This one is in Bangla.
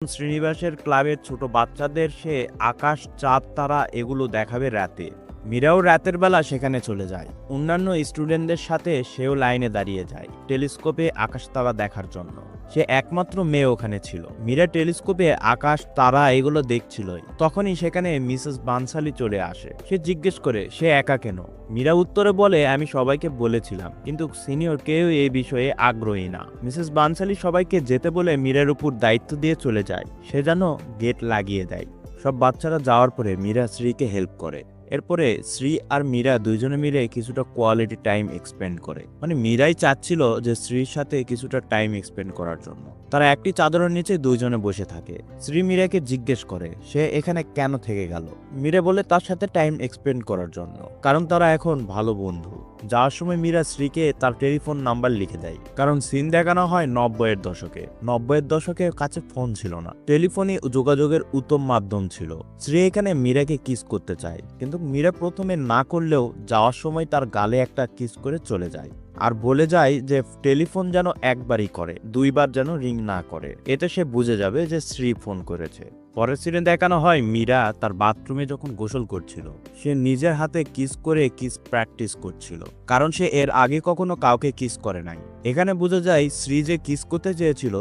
শ্রীনিবাসের ক্লাবের ছোট বাচ্চাদের সে আকাশ, চাঁদ, তারা এগুলো দেখাবে রাতে। মীরাও রাতের বেলা সেখানে চলে যায়। অন্যান্য স্টুডেন্টদের সাথে সেও লাইনে দাঁড়িয়ে যায় টেলিস্কোপে আকাশ তারা দেখার জন্য। সে একমাত্র মেয়ে ওখানে ছিল। মীরা টেলিস্কোপে আকাশ, তারা এগুলো দেখছিলই। তখনই সেখানে মিসেস বানসালি চলে আসে। সে জিজ্ঞেস করে সে একা কেন। মীরা উত্তরে বলে, আমি সবাইকে বলেছিলাম, কিন্তু সিনিয়র কেউ এই বিষয়ে আগ্রহী না। মিসেস বানসালি সবাইকে যেতে বলে মীরার উপর দায়িত্ব দিয়ে চলে যায়। সে যেন গেট লাগিয়ে দেয়। সব বাচ্চারা যাওয়ার পরে মীরা শ্রীকে হেল্প করে। এরপরে শ্রী আর মীরা দুইজনে মিলে কিছুটা কোয়ালিটি টাইম এক্সপেন্ড করে। মানে মীরাই চাচ্ছিল যে শ্রীর সাথে কিছুটা টাইম এক্সপেন্ড করার জন্য। তারা একটি চাদরের নিচে দুইজনে বসে থাকে। শ্রী মীরাকে জিজ্ঞেস করে সে এখানে কেন থেকে গেল। মীরা বলে তার সাথে টাইম এক্সপেন্ড করার জন্য, কারণ তারা এখন ভালো বন্ধু। যাওয়ার সময় মীরা শ্রীকে তার টেলিফোন নাম্বার লিখে দেয়, কারণ সিন দেখানো হয় 90-এর দশকে। 90-এর দশকে কাছে ফোন ছিল না, টেলিফোনই যোগাযোগের উত্তম মাধ্যম ছিল। শ্রী এখানে মীরাকে কিস করতে চায়, কিন্তু মীরা প্রথমে না করলেও যাওয়ার সময় তার গালে একটা কিস করে চলে যায় আর বলে যায় যে টেলিফোন যেন একবারই করে, দুইবার যেন রিং না করে। এতে সে বুঝে যাবে যে শ্রী ফোন করেছে। পরের সিনে দেখানো হয় মীরা তার বাথরুমে যখন গোসল করছিল। সে নিজের হাতে কিস করে কিস প্র্যাকটিস করছিল, কারণ সে এর আগে কখনো কাউকে কিস করে নাই। এখানে বোঝা যায় শ্রী যে কিস করতে চেয়েছিল